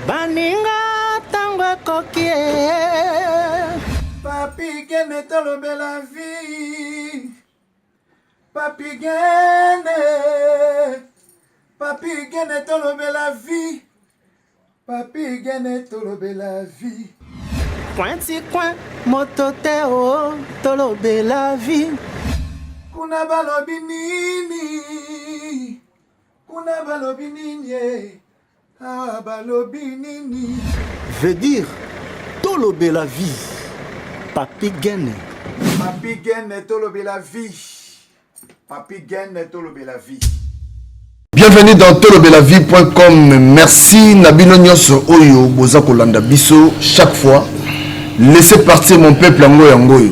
Baninga tango kokie Papi gene tolobe la vie Papi gene tolobe la vie Papi gene tolobe la vie Pointi coin mototeo tolobe la vie Kuna balobi nini Ah balobi nini veut dire tolobe la vie Papi gene tolobe la vie Papi gene tolobe la vie. Bienvenue dans tolobelavie.com. Merci Nabino Nyonso Oyo Boza Kolanda Biso chaque fois. Laissez partir mon peuple Angoyo Angoyo.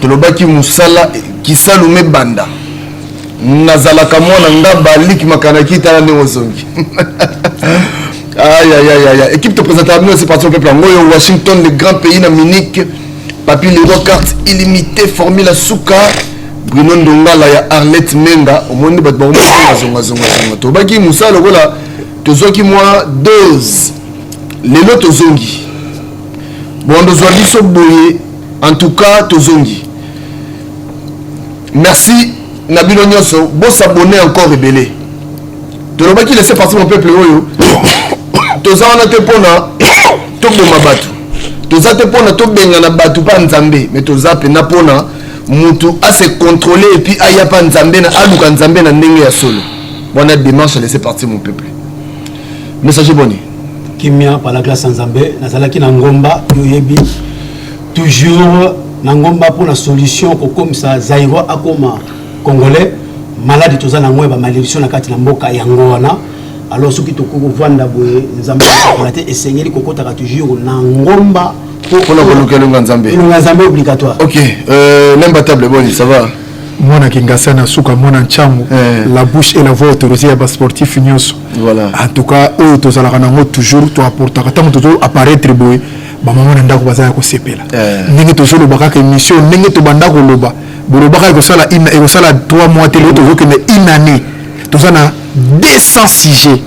Tolobaki Musala Kisalume Banda. Nazalaka mwana ngaba liki makanaki tala ne ozongi. Aïe aïe aïe aïe. Équipe te présente à nous, c'est parti au peuple Angoyo Washington, le grand pays na Munich. Papi Leroy carte illimitée formule Souka. Bruno Ndongala ya Arlette Menga au monde bat ba zonga to baki musala kola tozoki moi dose lelo tozongi bondo zwa biso boye en tout cas tozongi. Merci Nabino Nyonso bo s'abonner encore rebelle to baki laisser partir mon peuple oyo tozana te pona to boma batu toza te pona to benga na batu pa nzambe mais toza pe na pona Moutou a se contrôler et puis aya pa nzambe na aluka nzambe na ndenge ya solo. Bonne démarche à laisser partir mon peuple. Message boni. Kimia par la classe nzambe nazalaki na ngomba yoyebi toujours na ngomba pour la solution comme ça Zaïro akoma congolais malade toza na ngweba malédiction na kati na mboka yango wana alors soki tokoko vanda boye nzambe akolaté esengeli kokota ka toujours na ngomba pour la Nzambe obligatoire. Ok, l'imbattable, bon, ça va. Mona Kingasa na suka mona nchango la bouche et la voix autorisée à sportif nyos. Voilà. En tout cas, eux tous ala kana toujours to apporter tant toujours apparaître boy ba mama na ndako bazaya ko sepela. Ningi toujours lobaka ka émission ningi to banda ko loba. Bolobaka ko sala ina e ko sala 3 mois télé to que une année. Tous na 200 sujets.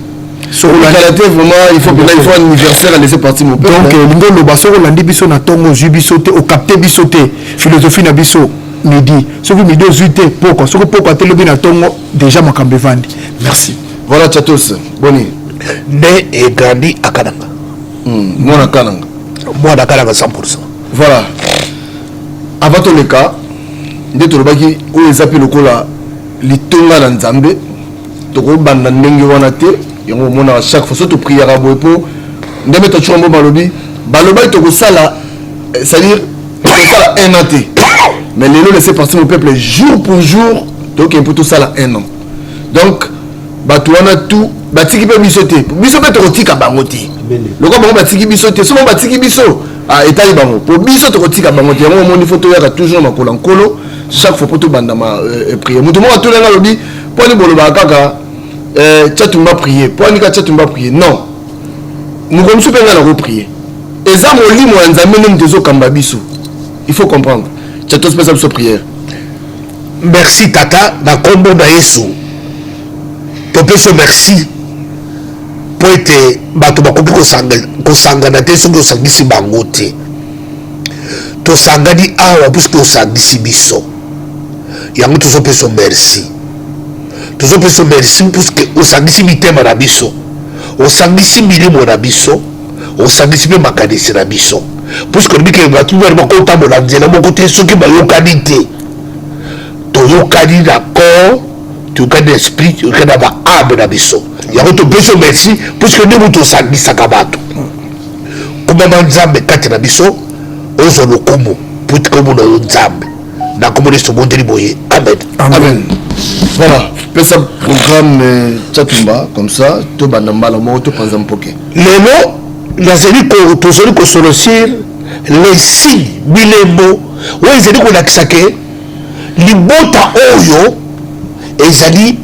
Sur la qualité vraiment il faut un anniversaire à laisser partir mon peuple. Donc lingo lo baso landi biso na tongo jubisote au capter bisote philosophie na biso midi ce que midi zuité pourquoi ce que pourquoi telobi na tongo déjà makambe vandi. Merci. Voilà Chatos boni né et grandi à Kananga. Moi à Kananga 100%. Voilà. Avant tout le cas nde tolobaki o ezapi lokola litonga na Nzambe toko banda ndenge wana te. On a chaque fois surtout prière à boy pour ndeme to chombo balobi to sala c'est-à-dire ça un an mais les lots laisser partir mon peuple jour pour jour donc il peut tout ça là un an donc batuana tout batiki pe bisoté bisoté to tika bangoti le ko bango batiki bisoté so batiki biso ah etali bango pour biso to tika bangoti yango moni photo ya toujours makola nkolo chaque fois pour tout bandama prière mutumo to lenga lobi poni boloba kaka Tchatumba prier, pour Anika Tchatumba prier, non. Nous comme super à prier. Et ça, mon lit, moi, nous des autres Kambabiso. Il faut comprendre. Tchatos peut sa prière. Merci Tata, na combo na Yesu. Topé merci. Pour être bato bakopi ko sangana te so ko sangisi bangote. To sangani awa puisque ko sangisi biso. Yango to so peso merci. Toujours plus merci parce que au sangisi mitema na biso au sangisi milimo na biso au sangisi pe makanisi na biso parce que bike ba tu ba ko tambo la nzela moko te soki ba yokani te to yokani d'accord tu ka d'esprit tu ka ba âme na biso ya ko to beso merci parce que nous to sangisa ka bato kuma manzambe kati na biso ozo lokumu puti ko mo no nzambe na ko mo resto mondeli boye amen Amen. Voilà, fais ça programme Tchatumba comme ça, tout bandambala mo tout par exemple poké. Lelo nazeli ko tozoli ko sorosir les signes bilembo ouais ezali ko lakisake libota oyo ezali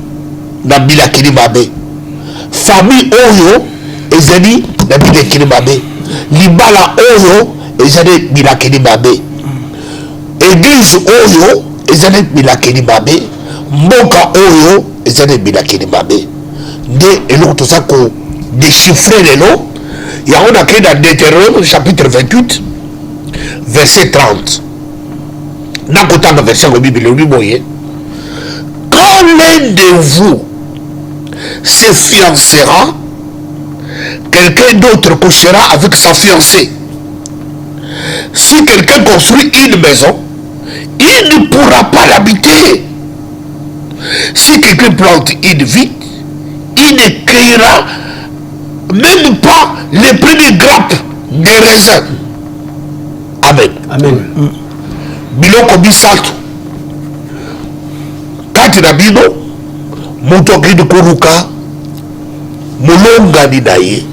na bilakini mabe famille oyo ezali na bilakini mabe libala oyo ezali bilakini mabe église oyo ezali bilakini mabe mboka oyo ezali bilakini mabe nde eloko toza ko déchiffrer lelo Il y a un écrit dans Deutéronome, chapitre 28, verset 30. Dans le verset de la Bible, quand l'un de vous se fiancera, quelqu'un d'autre couchera avec sa fiancée. Si quelqu'un construit une maison, il ne pourra pas l'habiter. Si quelqu'un plante une vigne, il ne cueillera même pas les premières grappes des raisins. Amen. Amen. Biloko bisato. Kati na bino, moto akidi kuruka, mulongani na ye.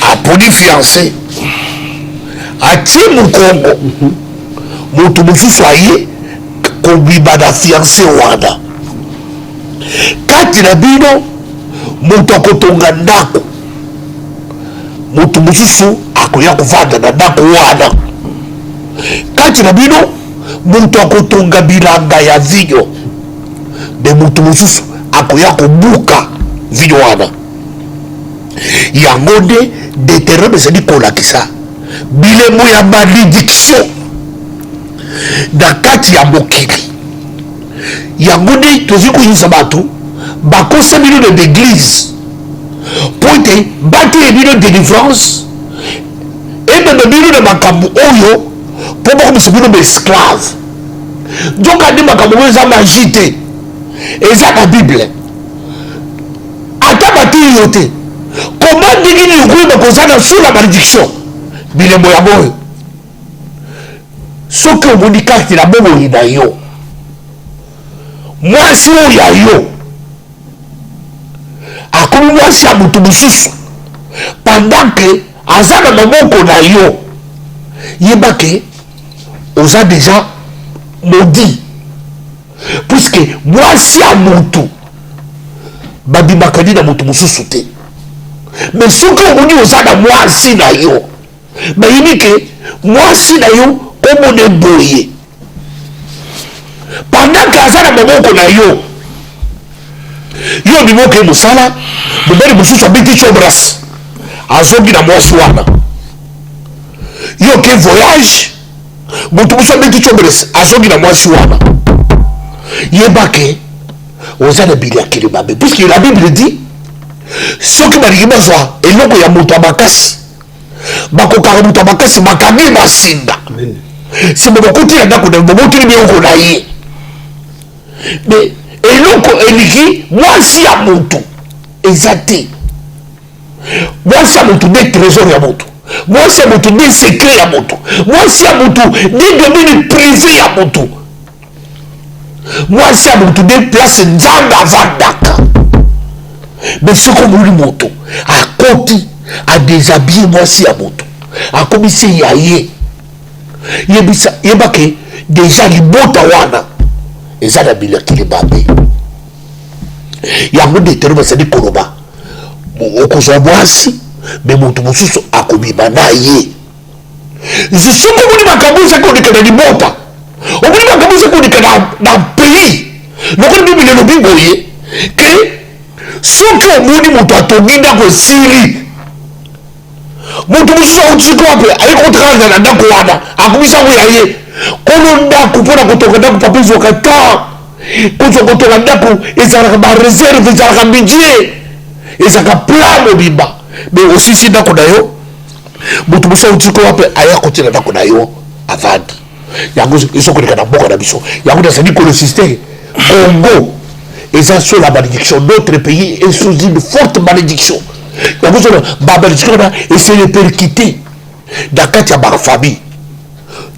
Aponi fiancé, atie mukongo, mutu mususu aye, kobiba na fiancé wana. Kati na bino, mutu akotonga ndako, mutu mususu akoya kuvanda na ndako wana. Kati na bino, mutu akotonga bilanga ya vinyo, de mutu mususu akoya kubuka vinyo wana. Yango nde Deutéronome ezali kolakisa bilemo ya malédiction na kati ya mokili. Yango nde tozali koyebisa bato bakosa bino na l'église po ete bateya bino délivrance emema bino na makambo oyo po bakomisa bino baesclave. Nzoka nde makambo oyo eza magie te, eza na bible. Ata bateyi yo te, comment ndenge nini okoyeba kozala sur la malédiction bilembo ya boyo? Soki omoni kati na bomoi na yo, mwasi oyo ya yo akomi mwasi ya moto mosusu pendant que aza na maboko na yo, yeba ke oza déjà maudit, puisque mwasi ya moto babimaka nini na moto mosusu te. Mais soki omoni oza na mwasi na yo, bayebi ke mwasi na yo omona boye pendant que aza na maboko na yo, yo bimoke mosala mobali mosusu abeti chobras azongi na mwasi wana. Yo ke voyage moto mosusu abeti chobras azongi na mwasi wana, yeba ke oza na biliakeli mabe, puisque la Bible dit soki balingi bazwa eloko ya moto ya makasi bakokaka moto ya makasi makambi basinda sima bakotila ndako na baboteli biloko na ye. Mais eloko elingi mwasi ya moto eza te. Mwasi ya moto nde trésor ya moto, mwasi ya moto nde secret ya moto, mwasi ya moto nde domaine privé ya moto, mwasi ya moto nde place nzambe avandaka. Mais soki omoni moto akoti adéshabille mwasi ya moto akomisi ya ye, yeba ke déjà libota wana eza na bilakili mabe. Yango Deutéronome ezali koloba okozwa mwasi me moto mosusu akobima na ye. Soki omoni makambo ezali koleka na libota, omoni makambo ezali koleka na pays, lokoli Bible elobi boye ke soki omoni moto atongi ndako esili, moto mosusu akotisiko wape aye kotranga na ndako wana akomisa ngo ya ye kolo ndako mpona kotonga ndako papa ezwaka temps, kozwa kotonga ndako ezalaka bareserve, ezalaka budget, ezalaka plan mobimba. Mais osisi ndako na yo, moto mosusu akotisiko wape aye akotina ndako na yo avandi. Yango ezokoleka na mboka na biso. Yango nazali kolo système Congo eza sur la malédiction. Notre pays est sous une forte malédiction. Yango sur la malédiction et c'est répercuté dans kati ya ba famille.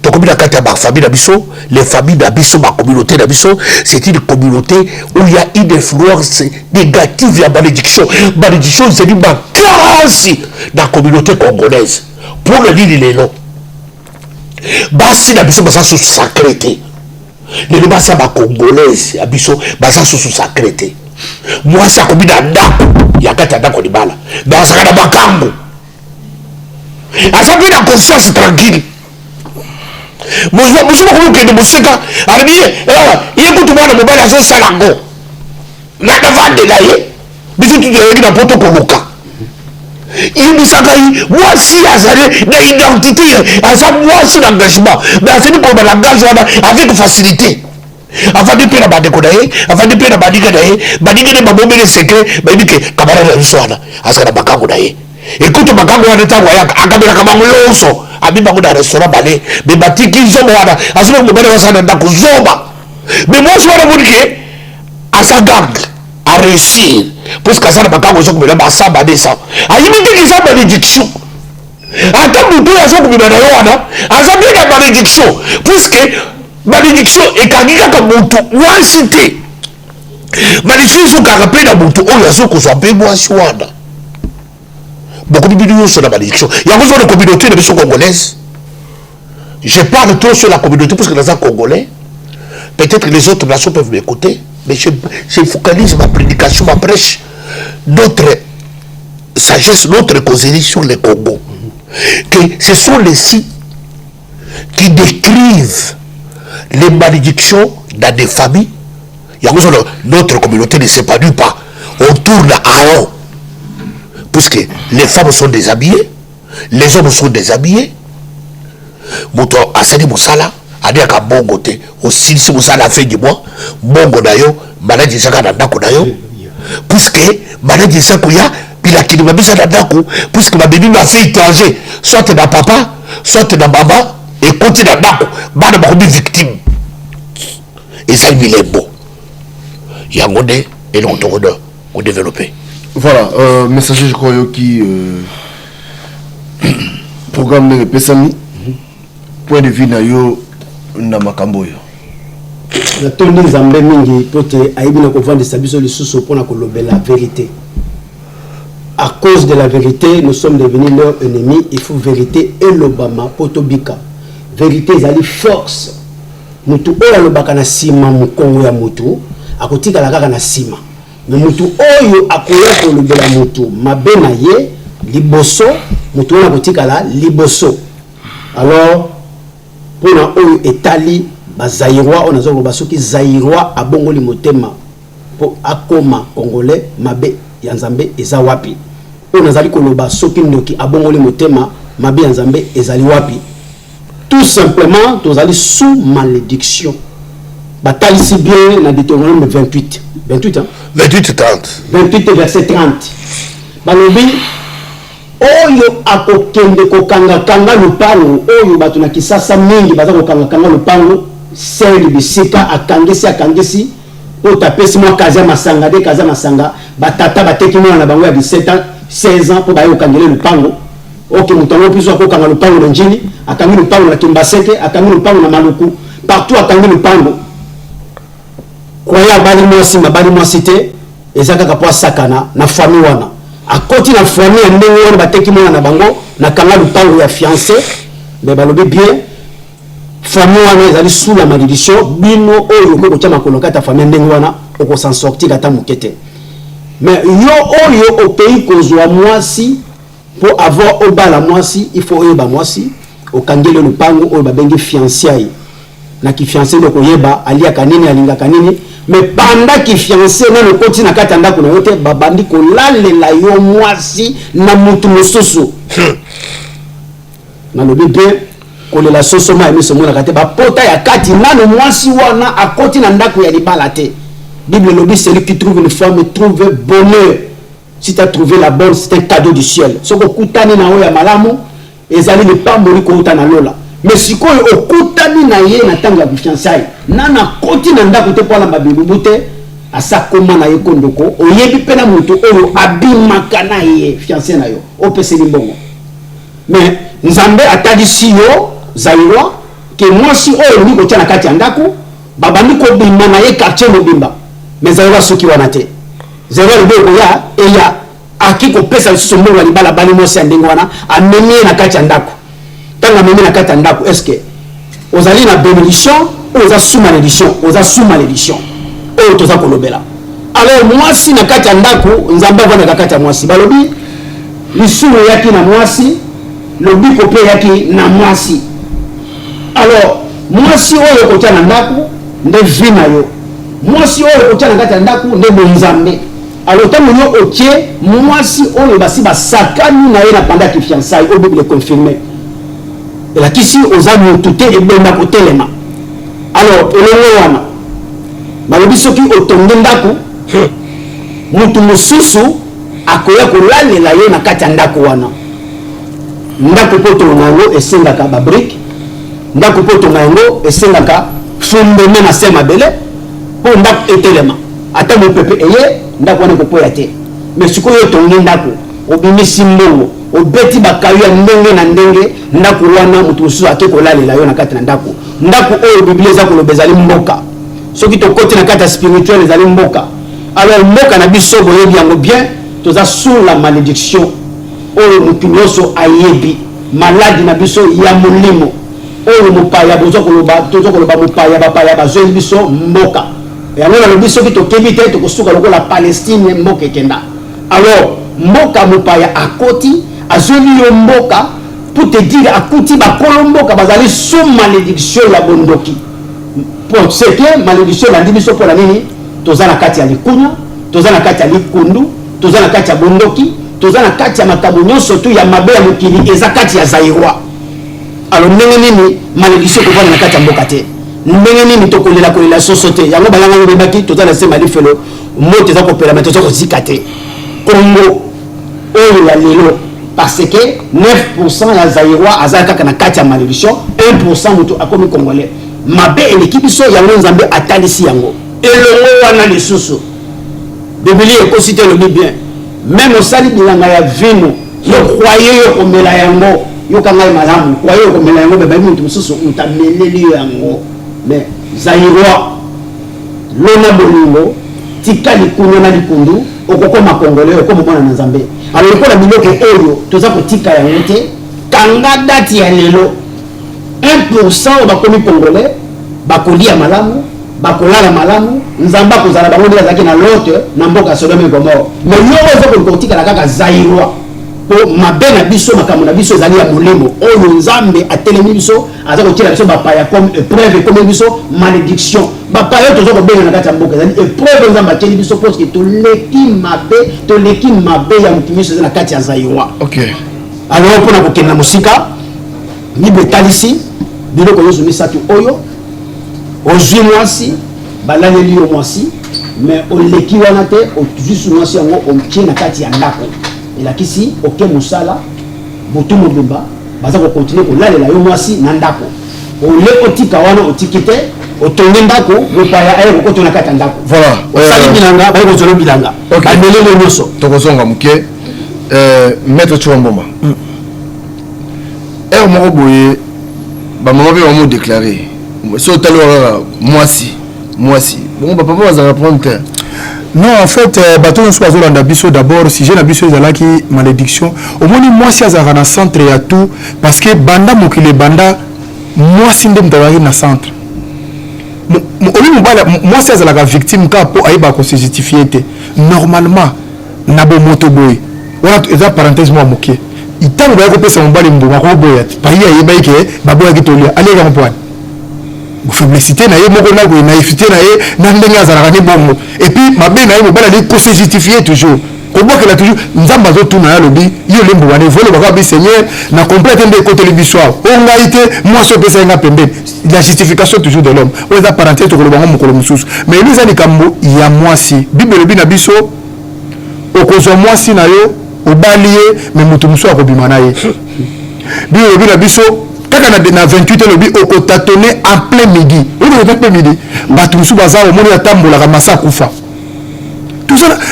Donc dans kati ya ba famille na biso, les familles na biso, ma communauté na biso, c'est une communauté où il y a une influence négative ya malédiction. Malédiction c'est une classe dans la communauté congolaise. Pour le dire les noms. Basi na biso basa sous sacré. Les basi ba congolaise ya biso basa sous sacré. Moi ça kobi na ndako ya kati ya ndako libala. Ba saka na bakambo. Asa bi na conscience tranquille. Mozwa ko ke de musika, arabi ye ko tumana mobala so salango. Na davande la ye. Biso tu de na poto ko luka. Il s'agit moi si azalé d'identité, à ça moi si l'engagement, mais c'est comme l'engagement avec facilité. Avant de payer la bande kodaye, avant de payer la bande kodaye, bande kodaye ba bombe les secrets, ba dit que camarade la soana, asaka baka kodaye. Écoute baka kodaye ta waya, akabela kama ngoloso, abi ba kodaye restaurant balé, mais bati ki zoba wana, asaka mo bele wasana ndako zoba. Mais moi je vois la que à sa garde à réussir pour ce que ça n'a pas comme ça comme là ça ba descend. Ayi mi dit que ça malédiction. Attends vous ya ça comme na wana, asa bien la malédiction, puisque malédiction et kangika ka mutu wa cité. Malédiction so ka rappel na mutu o ya so ko so pe moi chouana. Beaucoup de vidéos sur la malédiction. Il y a besoin de communauté de mission congolaise. Je parle trop sur la communauté parce que les gens congolais, peut-être les autres nations peuvent m'écouter, mais je focalise ma prédication, ma prêche, notre sagesse, notre causerie sur le Congo. Que ce sont les sites qui décrivent les malédictions dans des familles. Il y a besoin de notre communauté ne s'épanouit pas. On tourne à haut. Puisque les femmes sont déshabillées, les hommes sont déshabillés. Moto asani musala, adi aka bongo te, aussi si musala fait du mois, bongo dayo, maladie saka na ndako dayo. Puisque maladie saka ya, bila kinimabisa na ndako, puisque ma bébé m'a fait étranger, soit na papa, soit na maman, et côté na ndako, bana bakobi victime. Et ça il est beau. Yangone et l'entourage qu'on développer. Voilà, messager je crois qui programme de Pesami, point de vue na yo na makambo yo. La tourne Zambé mingi pote aibina ko vendre sabiso le sous pour na kolobe la vérité. À cause de la vérité, nous sommes devenus leurs ennemis. Il faut vérité et l'Obama potobika. Vérité zali force. Mutu oya lobaka na sima mukongo ya mutu, akotika la kaka na sima. Mais mutu oyo akoya kolobela mutu mabe na ye liboso mutu na kotika la liboso. Alors pour na oyo etali bazairwa on azo loba soki zairwa abongoli motema po akoma congolais mabe ya Nzambe eza wapi. On azali koloba soki ndoki abongoli motema mabe ya Nzambe ezali wapi. Tout simplement tous allez sous malédiction. Bataille si bien dans Deutéronome 28 hein? 28 verset 30. Balobi oyo akokende kokanga kanga lupango oyo batu na kisasa mingi baza kokanga kanga lupango sel bisika akangesi o tapesi mo kaza masanga batata bateki mwana na bango ya 17 ans 16 ans pour bayo kangele lupango. Ok mutango piso akokanga lupango na njini akangi lupango na Kimbaseke akangi lupango na Maluku partout akangi lupango. Kwaya bali mwasi te ezaka kapwa sakana na famille wana akoti na famille ndenge wana bateki mwana na bango na kanga lupango ya fiancé mais balobi bien famille wana ezali sous la malédiction bino oyo ko tia makolo kata famille ndenge wana oko s'en sortir kata mukete. Mais yo oyo au pays kozwa mwasi pour avoir au bas la mwasi il faut yeba mwasi au kangele lupango oyo babengi fiancé na ki fiancé loko yeba alia kanini alinga kanini. Mais pendant qu'il fiancé na le koti na kata ndako na yote babandi ko lalela yo mwasi na mutu mosusu na lobi bien ko lela soso ma emi somo na kate ba pota ya kati na no mwasi wana akoti na ndako ya libala te. Bible lobi celui qui trouve une femme trouve bonheur. Si tu as trouvé la bonne c'est un cadeau du ciel. Soko kutani na oya malamu ezali le pamboli ko utana lola. Mais si ko okutani na ye na tanga fiançailles nana koti na ndako te pona babibu te asa koma na ye kondoko oyebi pena mutu oyo abimaka na ye fiancé na yo opeseli mbongo. Mais Nzambe atadi si yo zairwa ke mwasi oyo ndiko tia na kati ya ndako babandi ko bimba na ye quartier mobimba. Mais zairwa soki wana te zairwa loboko ya eya akiko pesa lisusu mbongo ya libala bali mwasi ya ndenge wana amemi na kati ya ndako. Tanga memi na kati ya ndako est-ce que ozali na bénédiction ou oza sous malédiction oyo toza kolobela. Alors mwasi na kati ya ndako Nzambe avana na kati ya mwasi balobi lisumu yaki na mwasi lobiko pe yaki na mwasi. Alors mwasi oyo kotia na ndako nde vi na yo mwasi oyo kotia na kati ya ndako nde Nzambe alors tant que ok moi si on va si sakani na ye na pendant que fiançailles au Bible confirmé et là qui si aux amis tout est bien à côté les mains alors elongo wana balobi soki otongi ndako mutu mosusu akoya kolalela ye na kati ya ndako wana ndako mpo tonga yango esengaka babrike ndako mpo tonga yango esengaka fondeme na se mabele mpo ndako etelema ata mopepe eye ndako wana ekopoya te mais sikoyo otongi ndako obimisi mbongo obeti bakayo ya ndenge na ndenge ndako wana mutu mosusu ake kolalela yo na kati na ndako oyo biblia eza koloba ezali mboka soki tokoti na kati ya spirituel ezali mboka alors mboka na biso boyebi yango bien toza sous la malédiction oyo motu nyonso ayebi maladi na biso ya molimo oyo mopaya toza koloba mopaya bapaya bazweli biso mboka yango nalobi soki tokebi te tokosuka lokola Palestine mboka ekenda alors mboka mopaya akoti azweli yo mboka pour te dire akuti bakolo mboka bazali sous malédiction ya bondoki pour ce que malédiction bandi biso mpo na nini toza na kati ya likunya toza na kati ya likundu toza na kati ya bondoki toza na kati ya makambo nyonso tu ya mabe ya mokili eza kati ya zairwa alors ndenge nini malédiction kovanda na kati ya mboka te ndenge nini tokolela soso te yango balanga bebaki toza na sema lifelo moto eza kopela toza kozika te kongo oyo ya lelo parce que 9% ya zairwa azala kaka na kati ya malédiction 1% moto akomi congolais mabe eleki biso yango nzambe atalisi yango elongo wana lisusu biblia ekosi te elobi bien même osali bilanga ya vino yokroye yokomela yango yokanga ye malamu kroye yokomela yango bebayi moto mosusu utameleli yo yango mais zairwa lona bolingo tika likunya na likundu okokoma congolais okoma mwana na nzambe alors lokola biloko oyo toza kotika yango te kanga dati ya lelo 1% oyo bakomi congolais bakolia malamu bakolala malamu nzamba kozala bango nde azalaki na lote na mboka Sodome Gomora mais yo ozo kotikala kaka zairwa po mabe na biso makambo na biso ezali ya molimo oyo nzambe atelemi biso aza kotiela biso bapaya comme épreuve ekomi biso malédiction bapaya toza kobenga na kati ya mboka ezali épreuve nzambe atieli biso parceke toleki mabe ya motu nyonso eza na kati ya zairwa alors mpona kokende na mosika bible etalisi biloko nyonso misato oyo ozwi mwasi balaleli yo mwasi mais oleki wana te ozwi mwasi yango otie na kati ya ndako elakisi oke mosala butu mobimba baza kokontinue kolalela yo mwasi na ndako ole otika wana otiki te otongi ndako mopaya aye kokoti na kati ya ndako voilà osali bilanga baye kozolo bilanga bamelelo nyonso tokozonga moke maître Chiwamboma ere moko boye bamama mpe bamo déclaré so otali wakaka mwasi bongo bapapa bazalaka prendre terre non en fait bato nyonso bazolanda biso d'abord sujet na biso ezalaki malédiction omoni mwasi azalaka na centre ya tout parce que banda mokili ebanda mwasi nde moto azalaki na centre omi mobala mwasi azalaka victime kaka mpo ayebaka kose justifie te normalement na bomoto boye wana eza parenthèse mwa moke ntango bayaki kopesa mobali mbongo akoboya paye ayebaki ke baboyaki tolia alieka mpoani faiblesité na ye moko na boye naïveté na ye na ndenge azalaka ne bongo et puis mabe na ye mobali ali kose justifie toujours kobwakela toujours nzambe azotuna ye alobi yo lembo wana evolobaka bi seigneur na complète nde ekoteli biso awa o ngai te mwasi opesa ye nga pembeni la justification toujours de l'homme oyo eza parenthèse tokoloba ngo mokolo mosusu mais elo eza likambo ya mwasi bible elobi na biso okozwa mwasi na yo obali ye mais moto mosusu akobima na ye bible elobi na biso kaka na 28 elobi okotatone en plein midi oyo plein midi bato mosusu baza omoni atambolaka masa akufa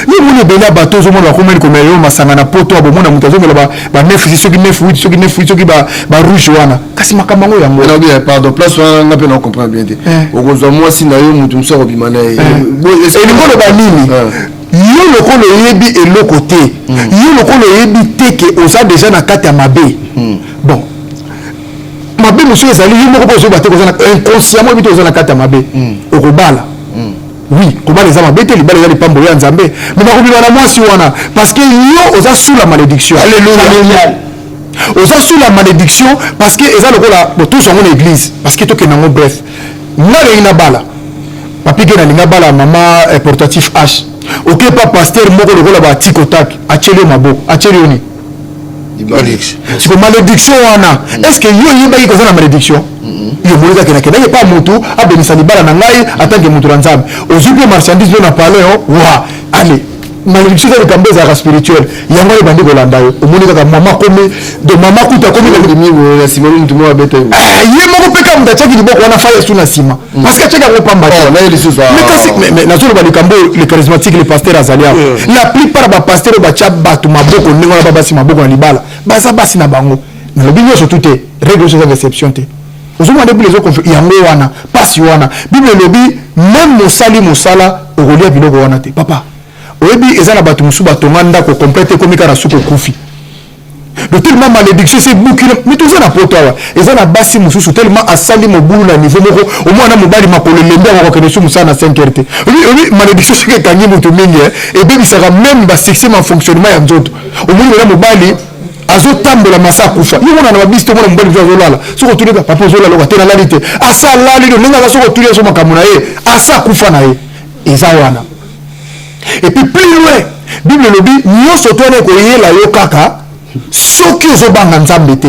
ye moni ebele ya bato ozomona bakomeli komela yo masanga na poto abomona moto azomela ba9 soki 9 soki 9 soki barouge wana kasi makambo yango yango pardon place wana nga mpe na comprendre bien te okozwa mwasi na yo moto mosusu akobima na ye elingo loba nini yo lokolo oyebi eloko te yo lokolo oyebi te ke oza deja na kati ya mabe bon mabe mosusu ezali yo moko mpo ozoyeba te koza inconsciemment oyebi te oza na kati ya mabe okobala oui kobala eza mabe te libala eza lipambo ya nzambe me bakobima na mwasi wana parce que yo oza sous la malédiction alléluia oza sous la malédiction parce que eza lokola tous yango na église parce que tokende yango bref nga lengi na bala papi ke nalinga bala mama portatif h ok pas pasteur moko lokola ba tikotak acheli maboko acheli oni siko malédiction wana est-ce que yo yebaki koza na malédiction yo moleza kena kena pas mutu abenisa libala na ngai atanke mutu ranzambe ozupe marchandise na palais wa allez malédiction de kambeza spirituel yango ye bandi kolanda yo omoni kaka mama komi de mama kuta komi na limi ya sima mutu mo abeta yo ye moko peka muta chaki liboko wana fire suna sima parce que chaka ko pamba na ye lisusu mais na zolo ba likambo le charismatique le pasteur azalia la plupart ba pasteur ba cha batu maboko ndingo na baba si maboko na libala baza basi na bango na lobi yo surtout te règle sur exception te ozoma de les autres yango wana pasi wana bible lobi même mosali mosala okolia biloko wana te papa oyebi eza na bato mosusu batonga ndako complète ekomi kaka na suki okufi de tellement malédiction c'est boucule mais toza na poto awa eza na basi mosusu tellement asali mobulu na niveau moko omwana mobali makolo lembe akokende su mosala na 5 te oyebi malédiction soki ekangi moto mingi ebebisaka même basuccès ma fonctionnement ya nzoto omoni eza mobali azotambola masa akufa yo mona na babisi tomona mobali mso azolala soki otulika papa ozolala oka te nalali te asa alali lo ndenge aza soki otulia so makambo na ye asa akufa na ye eza wana. Et puis plus loin, Bible le dit, nous sommes koyela yo kaka, ceux qui ozobanga nzambe te,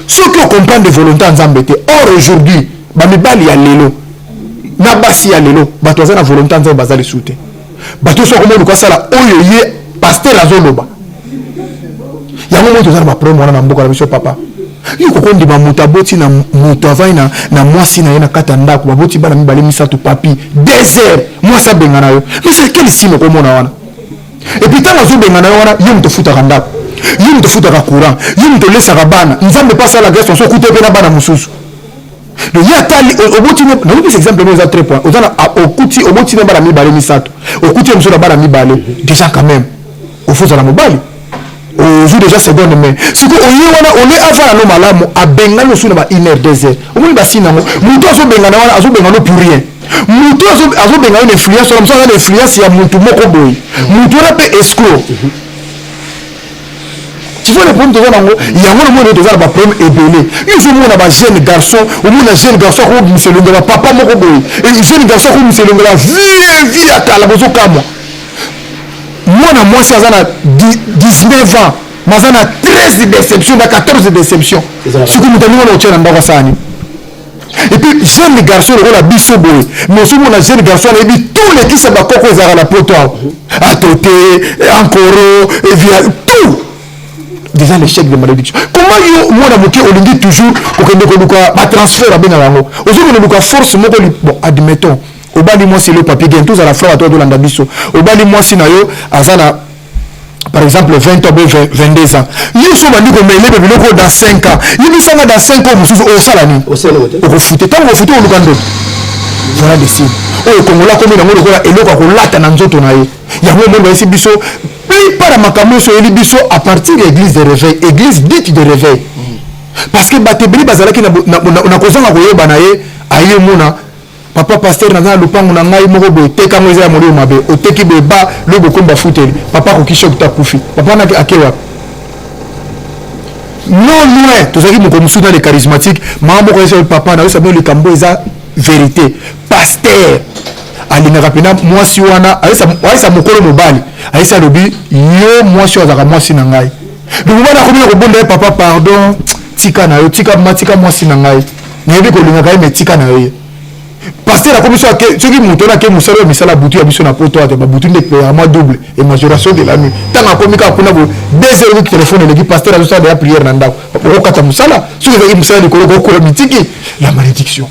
ceux qui comprennent de volonté nzambe te. Or aujourd'hui, bamibali ya lelo, na basi ya lelo, bato za na volonté nzambe bazali soute. Bato so komo luka sala oyo ye pasteur azoloba. Yango moto za ba problème wana na mboka na biso papa. Yiko kondi ba muta boti na muta vai na mwasi na ye na kata ndako baboti bana mibale misatu papi désert mwasi abengana yo mais c'est quel signe komona wana et puis tant azo bengana yo wana yo mto futa ndako yo mto futa courant yo mto lesa bana nzambe pasa la grâce so kuté pe na bana mususu donc ya tali oboti na ngi exemple mais à 3 points ozana okuti oboti na bana mibale misatu okuti mso na bana mibale déjà quand même au faut la mobali au jour déjà seconde mais si ko oyi wana on est avant no malamu abengana suna ba 1 heure 2 heures omoni ba sinango mutu azo bengana wana azo bengana pour rien mutu azo bengana une influence comme ça une influence ya mutu moko boy mutu na pe escroc tu vois le problème de zango yango le monde de za ba problème ebelé il faut mona ba jeune garçon au mona jeune garçon ko miselonga ba papa moko boy et jeune garçon ko miselonga la vie atala bozo kamo mwana mwasi aza na 19 ans maza na 13 déceptions na 14 déceptions siko mutani wana otia na ndako sani et puis jeune garçon lokola biso boye mais soki mona jeune garçon ayebi tous les kisa bakoko ezalaka na poto awa atote ankoro evia tout déjà l'échec de malédiction comment yo mwana moke olingi toujours kokende koluka batransfert abengaka yango ozokoluka force moko bon admettons obali mwasi le papier gain tous à la fois à toi de l'andabiso obali mwasi na yo azana par exemple 20 ans 22 ans yo so bandi ko mele be biloko dans 5 ans yibi sanga dans 5 ans mususu o sala ni o ko fute tango fute o lukando voilà des signes o kongola komi na ngolo kola eloko ko lata na nzoto na ye yango mo ba biso plupart makambo so eli biso à partir de l'église de réveil église dite de réveil parce que batebeli bazalaki na kozanga koyeba na ye aye mona papa pasteur na lupango na ngai moko boye teka moza ya molimo mabe oteki be ba lobo komba futeli papa ko kisho kutakufi papa na akewa non loin tozaki moko musu na les charismatiques mambo ko ese papa na yosa le kambo eza vérité pasteur alingaka pena mwasi wana aisa mokolo mobali aisa lobi yo mwasi azaka mwasi na ngai donc wana ko ko bonda papa pardon tika na yo tika matika mwasi na ngai nyebi ko linga kai metika na yo pasteur a commission que ceux qui montent là que musala misala butu ya biso na poto ate ba butu de paiement double et majoration de la nuit tant a komika kuna bo 2 heures de téléphone le pasteur a juste de la prière na ndako ko kata musala ceux qui musala de ko ko mitiki la malédiction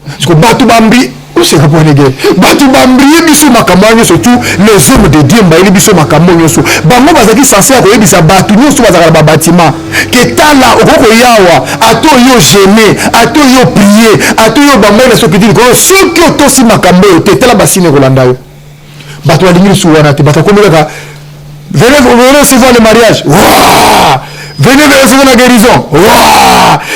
parce que batu bambi où c'est que pour les gars batu bambi biso makambo surtout les hommes de Dieu ba biso makambo nyoso bango bazaki censé ko yebisa batu nyoso bazaka ba bâtiment que tala okoko yawa ato yo gêner ato yo prier ato yo bamela sokiti ko soki otosi makambo te tala basine kolanda yo batu alingi suwana te batu komeka venez se voir le mariage venez recevoir la guérison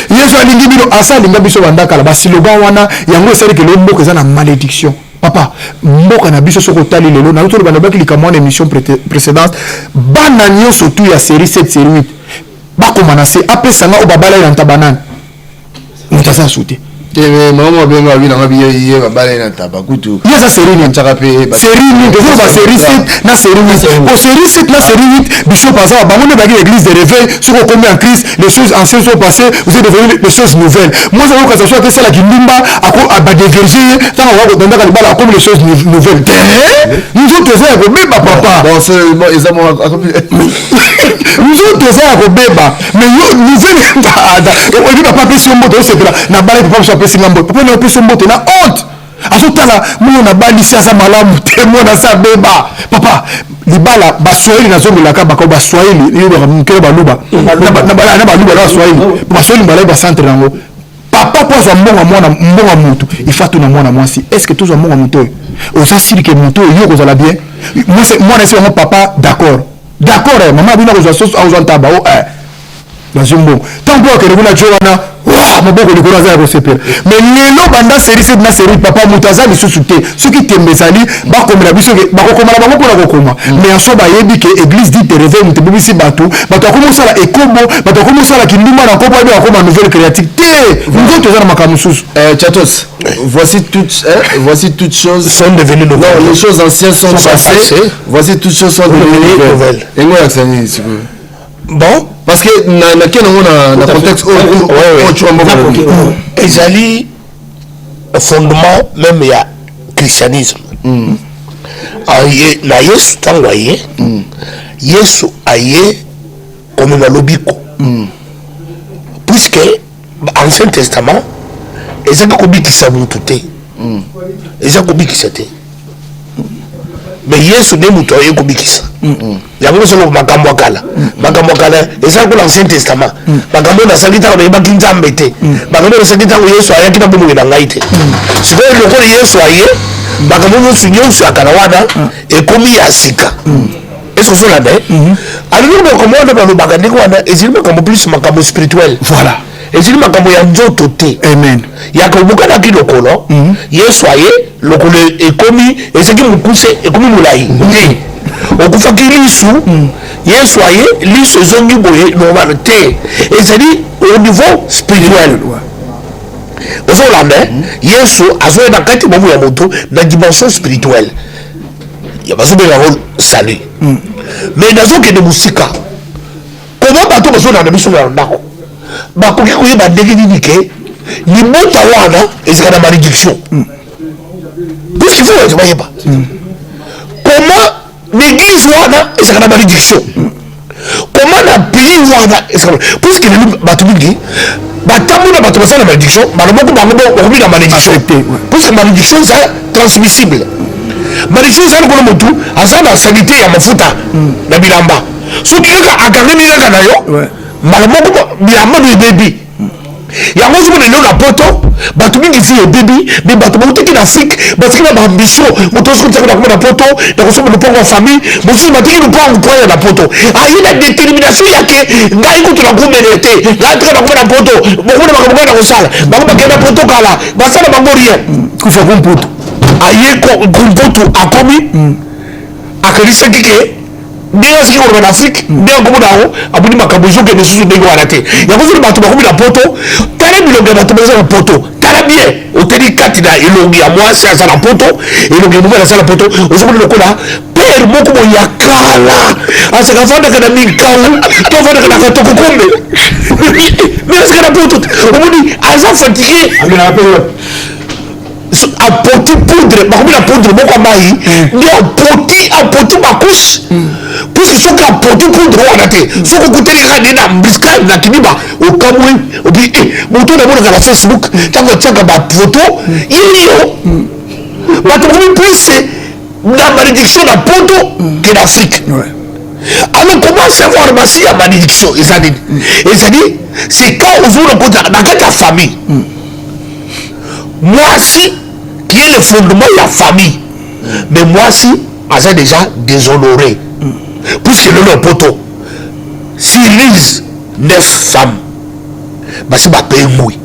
yesu alingi bino asa alinga biso bandaka la basilogan wana yango esali ke lo mboka eza na malédiction papa mboka na biso soko tali lelo na tolo bana bakili kamwa na émission précédente bana nyonso tout ya série 7 série 8 bakoma na se apesanga o babala ya ntabanana mutasa souté maman benga oui na biye ba bale na tabakutu ya ça série ni chaka pe série ni de ba série 7 na série 8 pour série 7 na série 8 bishop azaba bango ne ba l'église de réveil sur combien en crise les choses anciennes sont passées vous êtes devenus des choses nouvelles moi ça va soit que c'est la kindimba a ba diverger ça va ko danda ka bala comme les choses nouvelles nous autres ça ko beba papa bon c'est exactement nous autres ça ko beba mais nouvelle on dit papa pesi mboto c'est là na bala papa so pesi ngambo papa na pesi mboto na honte azotala mwana na balisi asa malamu te mwana sa beba papa libala baswahili nazongolaka bako baswahili yobaka mokele baluba na baluba na baswahili baswahili balai bacentre yango papa po azwa mbonga mutu ifatu na mwana mwasi est ce que tozwa mbonga mutu oyo oza siri ke mutu oyo kozala bien mwana esi yango papa d'accord mama abina kozwa soso akozwa ntaba o dans un bon tant que le kuna jowana wa maboko likolo aza ya kosepela mais lelo banda série 7 na série papa mutaza lisusu te soki tembezali bakomela biso bakokomela bango mpona kokoma mais en soi bayebi ke église dit te réveil mutu bobisi bato akomosala ekobo bato akomosala kindumba na nkopo ayebi bakoma nouvelle créative te nzo toza na makambo mosusu Chatos, voici toutes choses sont devenues nouvelles. Non, les choses anciennes sont passées. Voici toutes choses sont devenues nouvelles. Et moi, bon, parce que dans le contexte ezali fondement même ya christianisme na yesu ntango aye yesu aye komema lobiko puisque ancien testament ezaki kobikisa mutu te ezaki kobikisa te mais yesu nde mutu aye kobikisa yango solo makambo ya kala ezali ko l'ancien testament makambo nasali ntango nayebaki nzambe te makambo nasali ntango yesu ayaki na bomoi na ngai te sikoyo lokola yesu aye makambo nyonso ya kala wana ekomi ya sika est-ce que vous l'avez alors makambo wana balobaka ndenge wana ezali makambo plus makambo spirituel voilà ezali makambo ya nzoto te amen yakobukanaki lokolo yesu aye lokolo ekomi ezaki mokuse ekomi molai te okufaki lisu yesu aye lisu ezongi boye normal te ezali au niveau spirituel ozolanda yesu azoyeba kati bomo ya moto na dimension spirituelle ya bazobengango salut mais nazokende mosika koma bato bazolanda biso na ndako bakoki koyeba ndenge nini ke libota wana ezaka na malédiction puisqu'il faut que bayeba comment l'église wana ezaka na malédiction comment na pays wana puisque bato mingi batambo na bato basala na malédiction baloboko bango bakomi na malédiction puisque malédiction eza transmissible malédiction eza lokola motu aza na sanité ya mafuta na bilamba soki kaka akangami kaka na yo mbala moko bilamba no ebebi yango ozomona lelo na poto bato mingi fi ebebi me bato bauteki na afrique batiki na baambition moto osikotaki nakoma na poto nakosomba lopango ya famille mosusu batiki lopango poya na poto aye na détermination yake ngai kutu nakumene te ngai tika nakoma na poto bokomona makambo ngai na kosala bango bakenda poto kala basala bango rien kufa kumputu aye kumputu akomi akanisaki ke ndenge asiki koloba na afrique ndenge akomona yango abuni makambo ezokende susu ndenge wana te yango soki bato bakomi na poto tala bilongo ya bato baza na poto tala bien oteli kati na elongi ya mwasi aza na poto elongi ya mobali aza na poto ozomona lokola pere moko boye ya kala asaka afandaka na mikau to afandaka na katokokombe me asaka na poto omoni aza fatigue apoti poudre bakomi na poudre moko ya mai nde apoti bakouche puisque soki apoti poudre wana te soki okuteli kaka nde na bisika na kiniba okamwi obi moto namonaka na facebook ntango atiaka bafoto yeliyo bato bakomi plus na malédiction na poto ke na afrique alors comment savoir masi ya malédiction eza nini ezali c'est quand ozona kota na kati ya famille mwasi qui est le fondement de la famille mais mwasi aza déjà déshonoré puisque lelo poto s'il lise 9 femmes basi bapaye mui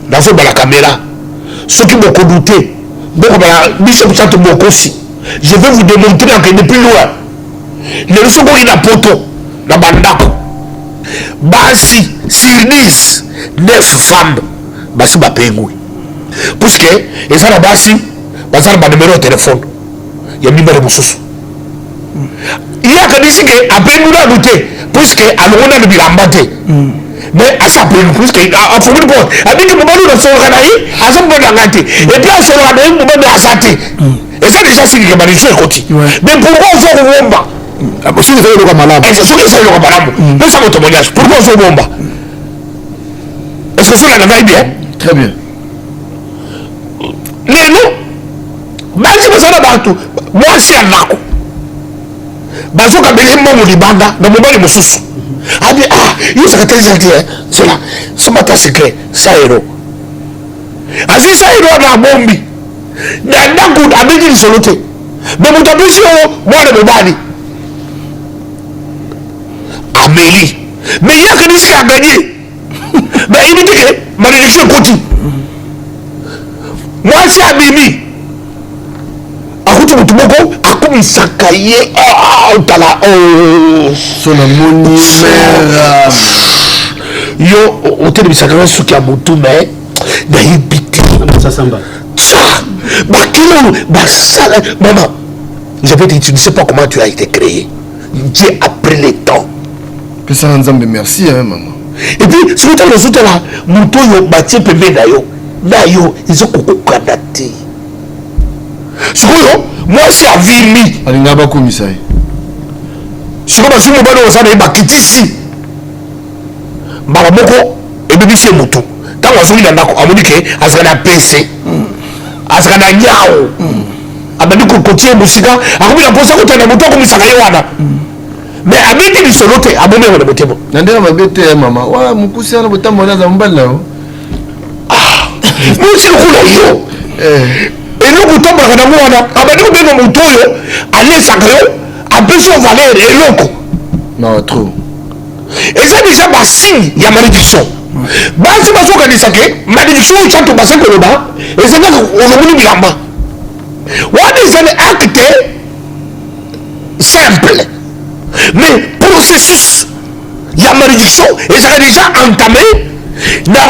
nazobala caméra soki bokodu te bokobala biso kusato bokosi je vais vous démontrer que depuis loin lelo soki oyi na poto na bandako basi sur 10 9 femmes basi bapengwe puisque eza na basi baza na banumero ya telefone ya mibale mosusu ye akanisi ke apengu nanu te puisque alongo nanu bilamba te mais asa apengu puisque afunguli porte abiki mobali nasoloka na ye aza mbonanga te epuis asoloka na ye mobali asa te eza déjà silike baliso ekoti mais pourquoi ozo kobomba soki eza eloka malamu soki eza eloka malamu pesa mo témoignage pourquoi ozo bomba est-ce que cela ngai bien très bien lelo basi bazana bato mwasi ya ndako bazokabeli mbongo libanda na mobali mosusu adi yosaka telezaki cela somata secret saero asi saero ana abombi na ndako abeki lisolo te me moto apesi oyo mwana mobali ameli me ye akanisi aganye me ayibiki ke malédiction ekoti mwasi abimi akuti motu moko akomisaka ye otala so namoni mera yo otelemisaka yo suki ya motu me nayebi te bakilo basala maman je vais te dire tu ne sais pas comment tu as été créé Dieu a pris le temps pesaka nzambe merci maman et puis soki otala ozotala motu oyo batie pembeni na yo ezokokokana te sikoyo mwasi avimi alinga bakomisa ye sikoyo basi mobali oyo oza na ye bakitisi mbala moko ebebisi ye motu ntango azoki na ndako amoni ke azalaka na pese azalaka na nyao abandi kotie mosika akomi na mposa kotanda motu akomisaka ye wana mais abeti lisolo te abomi yango na motema na ndenge mabe te mama wa mokusi wana botambo aza mobali na yo mosi lokola yo eloko otambolaka nango wana abandi kobenga motu oyo alesaka yo apesi yo valeur eloko non trop eza déjà basigne ya malédiction basi bazokanisa ke malédiction oyo canto basi koloba ezangaka oloboli bilamba wana ezali acte simple mais processus ya malédiction ezaka déjà entamé na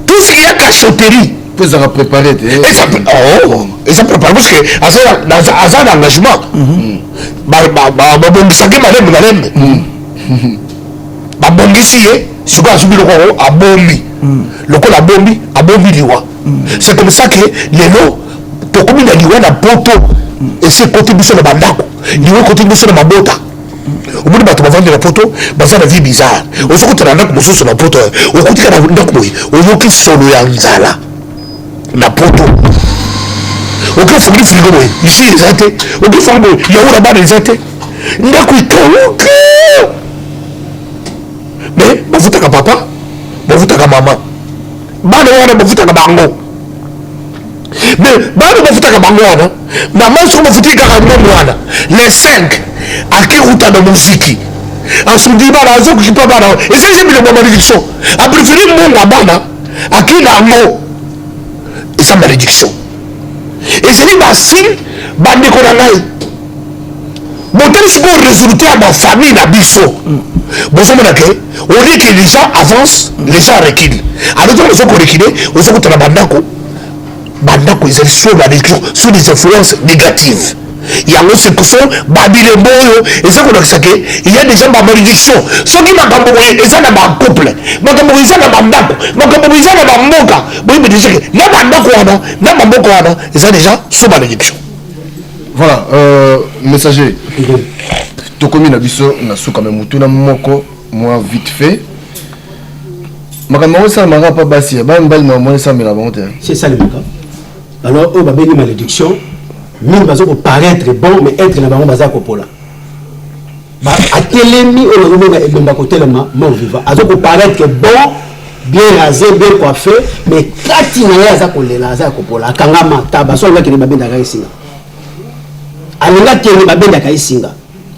tout ce qui est cachotterie po ezaka préparé te eza préparé parce que aza na engagement babongisaki malembe babongisi ye sikoyo azubi lokolo abombi lokola abombi liwa c'est comme ça que lelo tokomi na liwa na poto esi ekoti biso na bandako liwa ekoti biso na mabota omoni bato bavandi na poto baza na vie bizarre ozokota na ndako mosusu na poto okotika na ndako boye oyoki solo ya nzala na poto okifungoli frigo boye isi eza te okifungi boye yaura bana eza te ndako ekauka mais bavutaka papa bavutaka mama bana wana bavutaka bango mais bana bavutaka bango wana mama soko bavutiki kaka ndomo wana les 5 akikuta na muziki asudi bana azokokipa bana esalisi biloko ya malédiction apréféré mbongo bana akina yango eza malédiction ezali basigne bandeko na ngai botali sikoyo résultat ya bafamille na biso bozomona ke olie ke les gens avancent les gens reculent alors ntango ozokorekile ozokutana bandako ezali sur malédiction sur des influences négatives yango sekoso babilembo oyo eza kolakisa ke il y a déjà bamalédiction soki makambo boye eza na bacouple makambo boye eza na bandako makambo boye eza na bamboka boyebi déjà ke na bandako wana na bamboka wana eza déjà sur malédiction. Voilà, messager tokomi na biso na suka me mutuna moko moi vite fait makambo ça mara pas basi ba mbali na moi ça me la bonté c'est ça le cas alors on va bénir malédiction mine bazo ko paraître bon mais être na bango baza ko pola ba atelemi o lo nga ebomba ko telema mort vivant azo ko paraître bon bien rasé bien coiffé mais kati na ya za ko lela aza ko pola kangama taba so nga kini babenda ka isinga alinga kini babenda ka isinga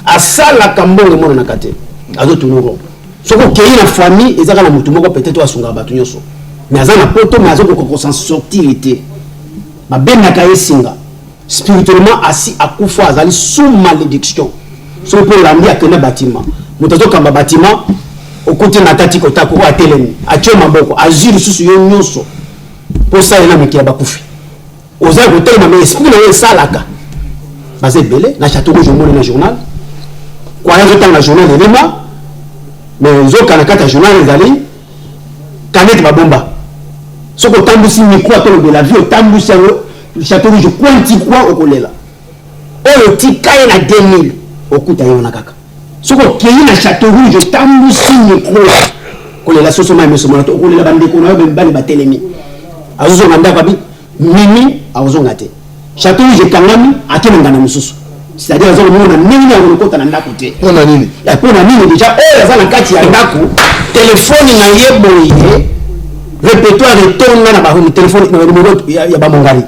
asala kambongo mona na kate azo tunuro soko kei na famille ezaka na mutu moko peut-être asunga batu nyoso mais azana poto mais azo ko s'en sortir été babenda ka isinga spirituellement assis à Koufa azali sous malédiction so pour l'amener à tenir bâtiment mutazo kamba bâtiment au côté na tati kota ko atelemi a tio maboko aziri susu yo nyoso pour ça il a mis bakufi aux a côté mais esprit na salaka basé belé na château rouge mon na journal quoi il temps na journal de lema mais zo kana kata journal ezali kanete babomba soko tambusi micro to de la vie au tambusi le château rouge quanti quoi au kolela oyo tikaye na 2000 okuta yo na kaka soko keyi na château rouge tambusi micro kolela soso ma meso mona to kolela bande ko na bali batelemi azuzo nganda babi mimi awuzonga te château rouge kangami akena ngana mususu c'est-à-dire azo mona nini ya lokota na ndako te pona nini ya pona nini déjà oyo za na kati ya ndako telefone na yeboye répertoire etonga na ba téléphone na numéro ya ba mongali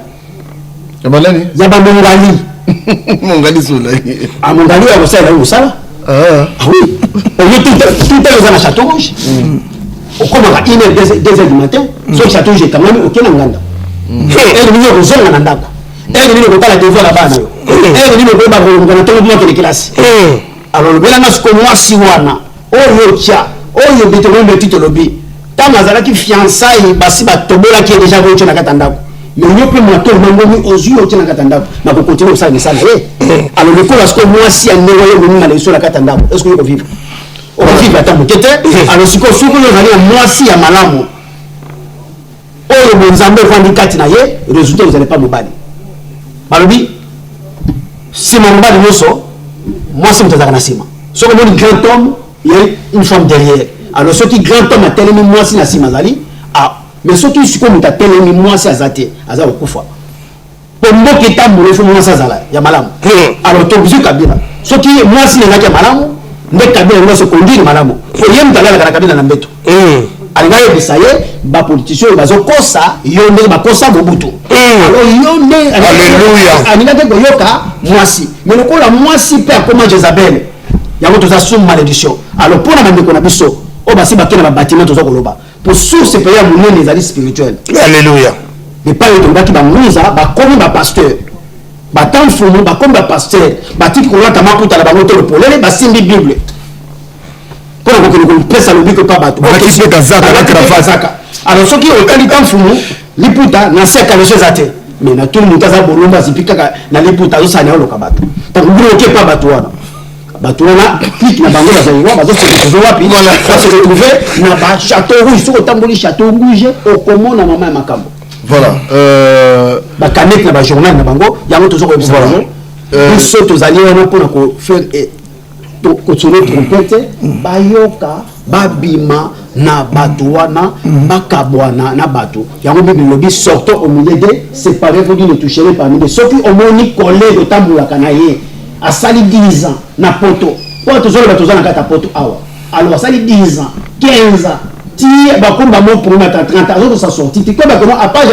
ya balani ya ba mongali mongali sola a mongali ya bosala yo sala oui on est tout dans la château rouge au comme à 1h du matin so château rouge quand même aucun nganda et le numéro zonga na ndako et le numéro pas la devoir là bas et le numéro ba ko ngana to mo ke classe alors le bela nas ko moi si wana oyo tia oyo bitolo mbetito lobi tama zalaki fiançailles basi batobola qui est déjà voté na katandako mais yo pe moto mangomi ozu otina katandako na ko continuer ça ça alors le coup parce que moi si un négoyo venu na leso la katandako est-ce que yo vivre on va vivre attends tete alors si ko suko yo zali moi si ya malamu oyo bonzambe fandi kati na ye résultat vous allez pas mobali balobi si mon mobali moso moi si mtazaka na sima so comme un grand homme il y a une femme derrière alors ce qui grand homme a tellement moi si na sima zali ah mais ce qui suko muta tellement moi si azate aza okufa pombo kita mbolo fo moi sa zala ya malamu alors to bizu kabila ce qui moi si na ya malamu nde kabila ngo se conduire malamu fo yem talala kana kabila na mbeto alinga yo bisaye ba politicien bazo kosa yonde ba kosa mobutu alors yonde alléluia alinga te goyoka moi si mais le ko la moi si pe akoma Jezabel yango toza sous malédiction alors pour na bandeko na biso o basi bakena ba bâtiment toza koloba pour source pe ya munene ezali spirituel alléluia mais pas yo tongaki ba muza ba komi ba pasteur ba tant fumu ba komi ba pasteur ba tiki ko lata makuta la ba moto le polele ba simbi bible pour ko pesa lobi ko pa bato ba kisi ka zaka alors ce qui au kali tant fumu liputa na seka le chezate mais na tout le monde za bolomba zipika na liputa zo sanya lo kabato tangu biro ke pa bato wana batona clique na bango bazaiwa bazo se retrouver wapi ça se retrouver na ba château rouge soko tamboli château rouge au komona mama ya makambo voilà ba connect na ba journal na bango yango tozo ko observer biso tozali wana pour ko faire ko sonner trompette bayoka babima na bato wana bakabwana na bato yango bible lobi sortons au milieu de séparés vous ne toucherez parmi les ceux qui au moni collé de tambulaka na ye à sali 10 ans na poto poto zolo bato zana kata poto awa alors sali 10 ans 15 ans ti ba komba mo pour na 30 ans autres ça sorti ti ko ba ko à page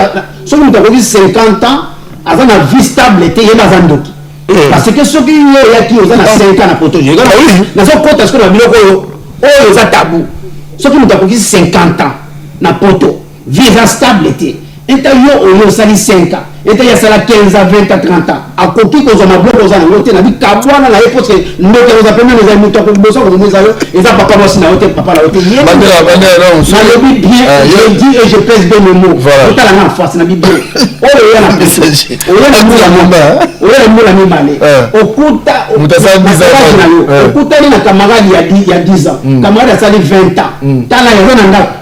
so mu ko 50 ans avant na vie stable te yeba zandoki parce que ceux qui y qui ont na 5 ans na poto je na so kota ce que na biloko o za tabou ceux qui mu ko 50 ans na poto vie stable te interview au sali 5 ans et ya sala 15 à 20 à 30 ans a koki ko zo maboko za na wote na bi kabwana na parce que ndoke za pemene za mito ko boso ko meza yo eza papa bosi na wote papa la wote ye bandera non ça le bi bien je dis et je pèse bien mes mots tout à la face na bible o ya na pèse o ya na mula mamba o ya na mula mibale okuta mutasa 10 ans okuta ni na camarade ya 10 ans camarade sali 20 ans tala ya na ndako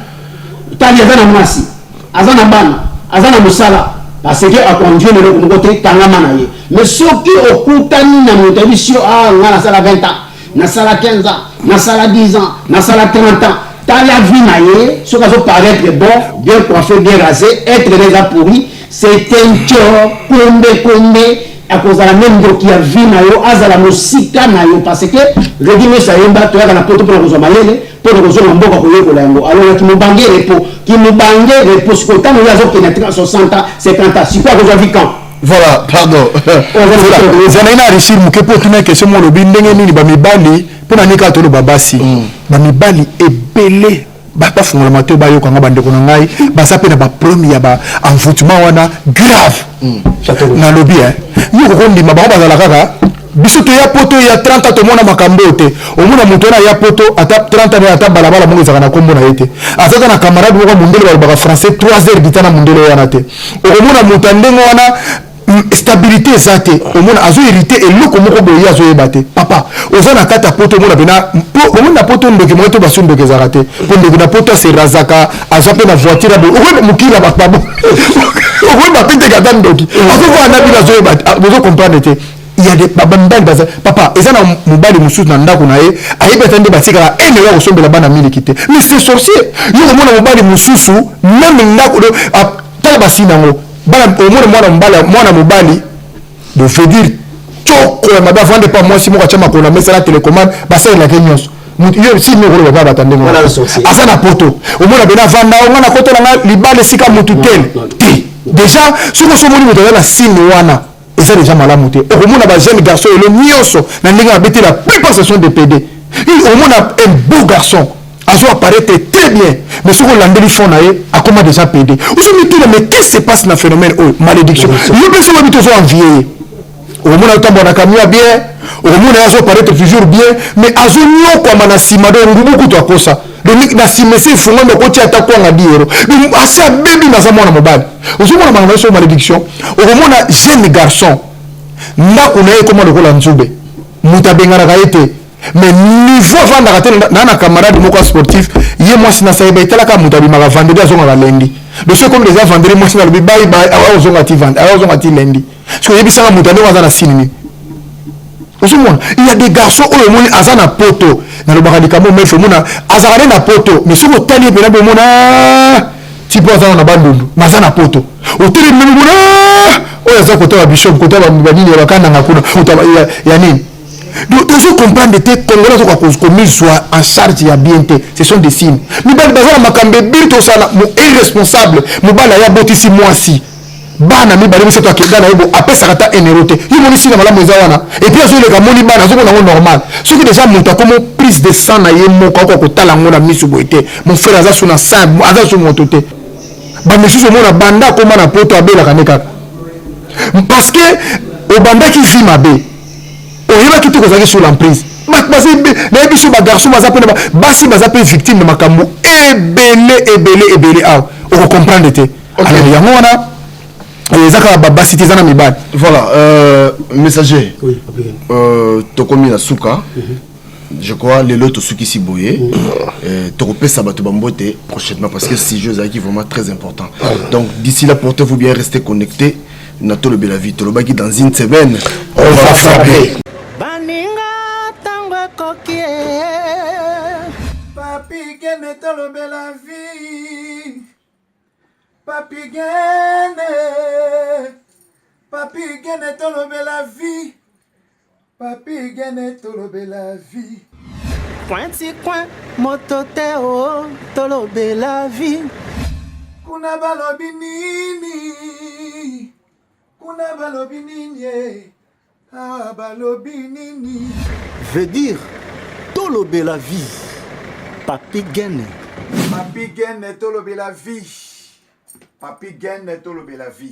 tala ya na mwasi azana bana azana musala parce que a conduire le côté kangama na ye mais ceux qui okutani na motabisio ah na sala 20 ans na sala 15 ans na sala 10 ans na sala 30 ans ta la vie na ye ce qui va paraître bon bien coiffé bien rasé être déjà pourri c'est un cœur combe à cause de la même qui a vie na yo azala musika na yo parce que redime ça yemba to ya na poto pour kozoma yele pour kozoma mboka ko yeko la yango alors qui me bangue repo ce que tant nous avons pénétré 60 ans 50 ans si quoi que vu quand voilà pardon zana richir muke po tuna question mo lobi ndenge nini ba mibali pona nika to lo babasi ba mibali ebele ba fungola mato ba yoka ngaba ndeko na ngai ba sape na ba premier ba envoûtement wana grave na lobi yo ko ndima ba bazala kaka biso to ya poto ya 30 ans to mona makambo te omona moto na ya poto ata 30 ans ata balabala mo ezaka na kombo na yete azaka na camarade moko mundele ba français 3 heures bitana mundele wana te omona moto ndenge wana stabilité zate omona azo hérité eloko moko boye azo yebate papa oza na kata poto omona bena omona poto ndoki mo to baso ndoki zakate po ndoki na poto se razaka azo pe na voiture bo owe mukila bakabo owe ba pete kata ndoki azo va na bila zo yebate bozo comprendre te il y a des babambal baza papa ezana mobali mususu na ndako na ye ayebeta nde batika ene ya kosombela bana miliki te mais c'est sorcier yo omona mobali mususu même ndako tala basina ngo bana omona mwana mobali de fait dire toko ya mabe avande pas moi si moko chama kona mesa la télécommande basa la kenyos yo si mi rolo baba batande ngo asa na poto omona bena vanda ngana koto na libale sika mutu tel déjà soko so moni mutu na signe wana eza déjà malamu te omona ba jeune garçon et le nyonso na ndinga beti la plupart ce sont des PD omona un beau garçon azo apparaître très bien mais ce qu'on landeli fond naé a comment déjà PD aujourd'hui tout mais qu'est-ce qui se passe dans le phénomène malédiction yo peut se habiter so envier omona utambo na kamia bien omona azo apparaître toujours bien mais azo nyoko mana simado ngubu kuto akosa donc na simese fungo ndo kotia atakwa na diero donc asa baby na za mwana mobali ozomona manga so malédiction omona jeune garçon ndako na ye comment le kola nzube mutabenga na été mais niveau vanda raté na camarade moko sportif ye moi sina sa eba itala ka mutabi maka vendredi azonga la lundi de ce comme les a vendredi moi sina le bye bye azonga ti vendre azonga ti lundi so yebi sanga mutabi waza na sinimi osumona il y a des garçons oyo moni azana poto na le bakali kamo mefe mona azana na poto mais soko tali pe na be mona ti po azana na bandundu mazana poto otele memi mona oyo aza kota ba bishop kota ba nini ba kana ngakuna ya nini. Donc, il faut comprendre que les Congolais commis soit en charge de la BNT. Ce sont des signes. Nous avons besoin de Makambe Birto, irresponsable. Nous avons besoin de 6 mois si. Bana mi bali mseto akidana yebo après ça kata énéroté. Yimo ni sina malamu zawana. Et puis azo le kamoni bana azo na normal. Ce qui déjà monta comme prise de sang na yemo kwa ko tala ngona misu boité. Mon frère aza suna sa aza su montoté. Ba monsieur mona banda koma na poto abela kaneka. Parce que au banda qui vit mabe. On qui te sur l'emprise. Les bichons garçons basi bazape victime de makambo ebele on comprend de te. Alors yangona ezaka baba citizen mi bad. Voilà messager. Oui, tokomi na suka. Je crois les lots suki si boyé. Tokopé sabato bambote prochainement parce que ce jeu est vraiment très important. Donc d'ici là portez-vous bien, restez connectés. Natolo Belavie, Tolobaki dans une semaine, on va frapper. Baninga tango kokie. Papi gene tolo Belavie. Papi gene. Papi gene tolo Belavie. Papi gene tolo Belavie. Pointi coin moto teo tolo Belavie. Kuna balobi nini. Kuna balobi nini. Ah balobi nini. Veut dire tolo Belavie. Papi gene. Papi gene tolo Belavie. Papi gene tolo Belavie.